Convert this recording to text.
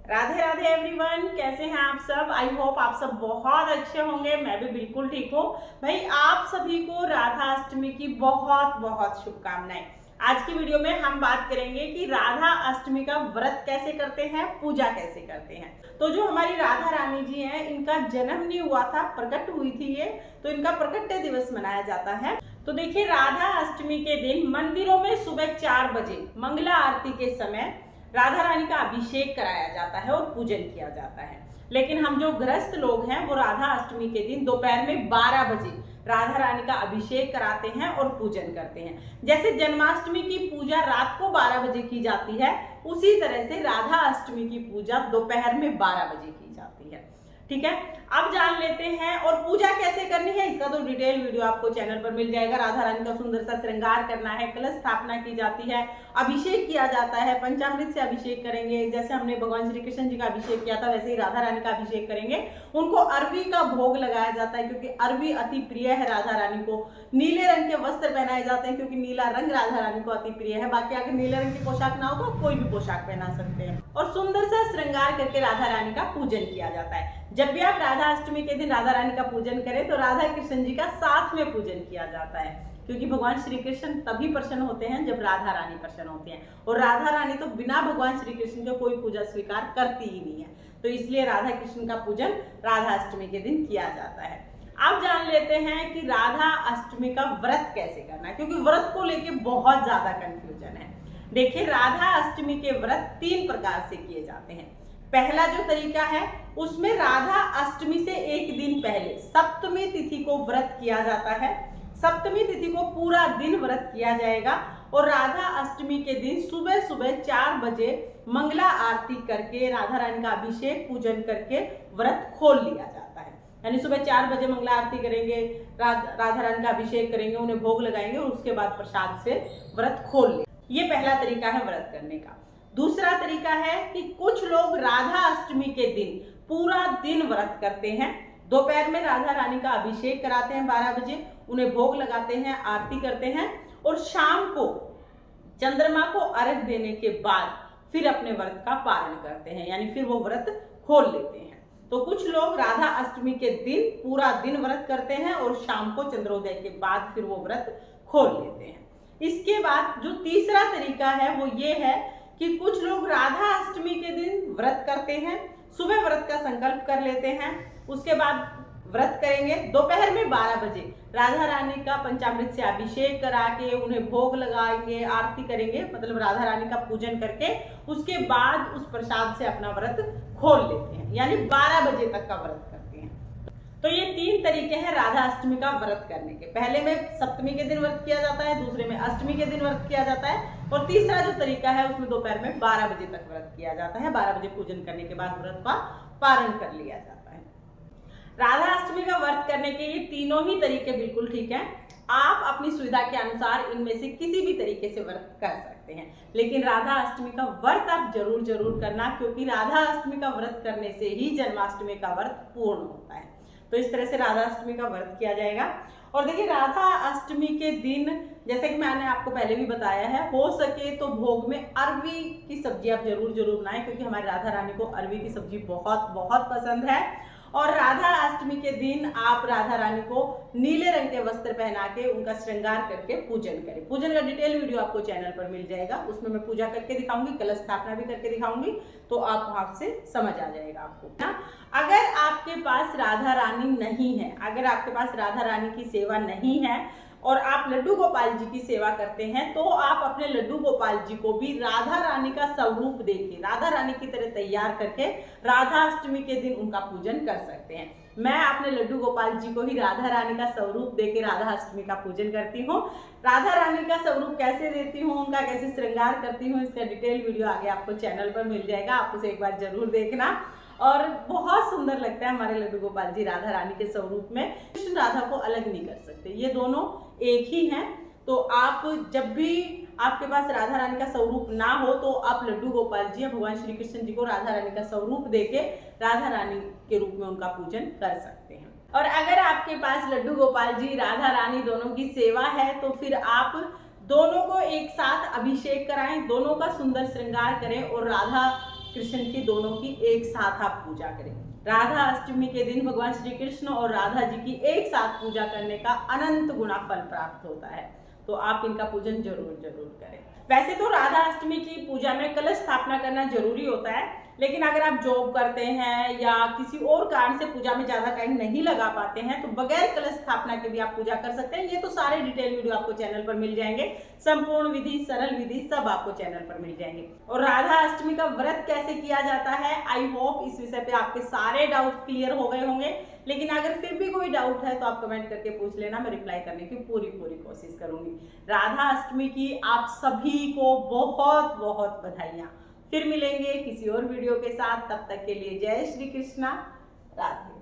Radhe Radhe everyone, कैसे हैं आप सब। आई होप आप सब बहुत अच्छे होंगे। मैं भी बिल्कुल ठीक हूँ। भाई आप सभी को राधा अष्टमी की बहुत बहुत शुभकामनाएं। आज की वीडियो में हम बात करेंगे कि राधा अष्टमी का व्रत कैसे करते हैं, पूजा कैसे करते हैं। तो जो हमारी राधा रानी जी हैं, इनका जन्म नहीं हुआ था, प्रकट हुई थी ये, तो इनका प्रकट्य दिवस मनाया जाता है। तो देखिए, राधा अष्टमी के दिन मंदिरों में सुबह 4 बजे मंगला आरती के समय राधा रानी का अभिषेक कराया जाता है और पूजन किया जाता है। लेकिन हम जो गृहस्थ लोग हैं वो राधा अष्टमी के दिन दोपहर में 12 बजे राधा रानी का अभिषेक कराते हैं और पूजन करते हैं। जैसे जन्माष्टमी की पूजा रात को 12 बजे की जाती है, उसी तरह से राधा अष्टमी की पूजा दोपहर में 12 बजे की जाती है। ठीक है, अब जान लेते हैं और पूजा कैसे करनी है, इसका तो डिटेल वीडियो आपको चैनल पर मिल जाएगा। राधा रानी का सुंदर सा श्रृंगार करना है, कलश स्थापना की जाती है, अभिषेक किया जाता है, पंचामृत से अभिषेक करेंगे। जैसे हमने भगवान श्री कृष्ण जी का अभिषेक किया था, वैसे ही राधा रानी का अभिषेक करेंगे। उनको अरबी का भोग लगाया जाता है, क्योंकि अरबी अति प्रिय है राधा रानी को। नीले रंग के वस्त्र पहनाए जाते हैं, क्योंकि नीला रंग राधा रानी को अति प्रिय है। बाकी अगर नीले रंग की पोशाक ना हो तो कोई भी पोशाक पहना सकते हैं। और सुंदर सा श्रृंगार करके राधा रानी का पूजन किया जाता है। जब भी आप राधा अष्टमी के दिन राधा रानी का पूजन करें तो राधा कृष्ण जी का साथ में पूजन किया जाता है, क्योंकि भगवान श्री कृष्ण तभी प्रसन्न होते हैं जब राधा रानी प्रसन्न होती हैं। और राधा रानी तो बिना भगवान श्री कृष्ण के कोई पूजा स्वीकार करती ही नहीं है, तो इसलिए राधा कृष्ण का पूजन राधा अष्टमी के दिन किया जाता है। अब जान लेते हैं कि राधा अष्टमी का व्रत कैसे करना है, क्योंकि व्रत को लेके बहुत ज्यादा कंफ्यूजन है। देखिए, राधा अष्टमी के व्रत 3 प्रकार से किए जाते हैं। पहला जो तरीका है, उसमें राधा अष्टमी से एक दिन पहले सप्तमी तिथि को व्रत किया जाता है। सप्तमी तिथि को पूरा दिन व्रत किया जाएगा और राधा अष्टमी के दिन सुबह सुबह 4 बजे मंगला आरती करके राधा रानी का अभिषेक पूजन करके व्रत खोल लिया जाता है। यानी सुबह 4 बजे मंगला आरती करेंगे, राधा रानी का अभिषेक करेंगे, उन्हें भोग लगाएंगे और उसके बाद प्रसाद से व्रत खोल लेंगे। ये पहला तरीका है व्रत करने का। दूसरा तरीका है कि कुछ लोग राधा अष्टमी के दिन पूरा दिन व्रत करते हैं। दोपहर में राधा रानी का अभिषेक कराते हैं 12 बजे, उन्हें भोग लगाते हैं, आरती करते हैं और शाम को चंद्रमा को अर्घ देने के बाद फिर अपने व्रत का पारण करते हैं, यानी फिर वो व्रत खोल लेते हैं। तो कुछ लोग राधा अष्टमी के दिन पूरा दिन व्रत करते हैं और शाम को चंद्रोदय के बाद फिर वो व्रत खोल लेते हैं। इसके बाद जो तीसरा तरीका है वो ये है कि कुछ लोग राधा अष्टमी के दिन व्रत करते हैं, सुबह व्रत का संकल्प कर लेते हैं, उसके बाद व्रत करेंगे। दोपहर में 12 बजे राधा रानी का पंचामृत से अभिषेक करा के उन्हें भोग लगाएंगे, आरती करेंगे, मतलब राधा रानी का पूजन करके उसके बाद उस प्रसाद से अपना व्रत खोल लेते हैं, यानी 12 बजे तक का व्रत करते हैं। तो ये 3 तरीके हैं राधा अष्टमी का व्रत करने के। पहले में सप्तमी के दिन व्रत किया जाता है, दूसरे में अष्टमी के दिन व्रत किया जाता है और तीसरा जो तरीका है उसमें दोपहर में 12 बजे तक व्रत किया जाता है। 12 बजे पूजन करने के बाद व्रत का पारण कर लिया जाता है। राधा अष्टमी का व्रत करने के ये तीनों ही तरीके बिल्कुल ठीक हैं। आप अपनी सुविधा के अनुसार इनमें से किसी भी तरीके से व्रत कर सकते हैं, लेकिन राधा अष्टमी का व्रत आप जरूर करना, क्योंकि राधा अष्टमी का व्रत करने से ही जन्माष्टमी का व्रत पूर्ण होता है। तो इस तरह से राधा अष्टमी का व्रत किया जाएगा। और देखिए, राधा अष्टमी के दिन जैसे कि मैंने आपको पहले भी बताया है, हो सके तो भोग में अरबी की सब्जी आप जरूर बनाएं, क्योंकि हमारी राधा रानी को अरबी की सब्जी बहुत पसंद है। और राधा अष्टमी के दिन आप राधा रानी को नीले रंग के वस्त्र पहना के उनका श्रृंगार करके पूजन करें। पूजन का डिटेल वीडियो आपको चैनल पर मिल जाएगा, उसमें मैं पूजा करके दिखाऊंगी, कलश स्थापना भी करके दिखाऊंगी, तो आप वहां से समझ आ जाएगा आपको ना। अगर आपके पास राधा रानी नहीं है, अगर आपके पास राधा रानी की सेवा नहीं है और आप लड्डू गोपाल जी की सेवा करते हैं, तो आप अपने लड्डू गोपाल जी को भी राधा रानी का स्वरूप देके, राधा रानी की तरह तैयार करके राधा अष्टमी के दिन उनका पूजन कर सकते हैं। मैं अपने लड्डू गोपाल जी को ही राधा रानी का स्वरूप देके राधा अष्टमी का पूजन करती हूँ। राधा रानी का स्वरूप कैसे देती हूँ, उनका कैसे श्रृंगार करती हूँ, इसका डिटेल वीडियो आगे आपको चैनल पर मिल जाएगा, आप उसे एक बार जरूर देखना। और बहुत सुंदर लगता है हमारे लड्डू गोपाल जी राधा रानी के स्वरूप में। कृष्ण राधा को अलग नहीं कर सकते, ये दोनों एक ही हैं। तो आप जब भी आपके पास राधा रानी का स्वरूप ना हो तो आप लड्डू गोपाल जी या भगवान श्री कृष्ण जी को राधा रानी का स्वरूप देके राधा रानी के रूप में उनका पूजन कर सकते हैं। और अगर आपके पास लड्डू गोपाल जी राधा रानी दोनों की सेवा है, तो फिर आप दोनों को एक साथ अभिषेक कराएं, दोनों का सुंदर श्रृंगार करें और राधा कृष्ण की दोनों की एक साथ आप पूजा करें। राधा अष्टमी के दिन भगवान श्री कृष्ण और राधा जी की एक साथ पूजा करने का अनंत गुना फल प्राप्त होता है, तो आप इनका पूजन जरूर जरूर करें। वैसे तो राधा अष्टमी की पूजा में कलश स्थापना करना जरूरी होता है, लेकिन अगर आप जॉब करते हैं या किसी और कारण से पूजा में ज्यादा टाइम नहीं लगा पाते हैं तो बगैर कलश स्थापना के भी आप पूजा कर सकते हैं। ये तो सारे डिटेल वीडियो आपको चैनल पर मिल जाएंगे, संपूर्ण विधि, सरल विधि सब आपको चैनल पर मिल जाएंगे। और राधा अष्टमी का व्रत कैसे किया जाता है, आई होप इस विषय पे आपके सारे डाउट क्लियर हो गए होंगे। लेकिन अगर फिर भी कोई डाउट है तो आप कमेंट करके पूछ लेना, मैं रिप्लाई करने की पूरी कोशिश करूंगी। राधा अष्टमी की आप सभी को बहुत बहुत बधाइयां। फिर मिलेंगे किसी और वीडियो के साथ, तब तक के लिए जय श्री कृष्णा, राधे।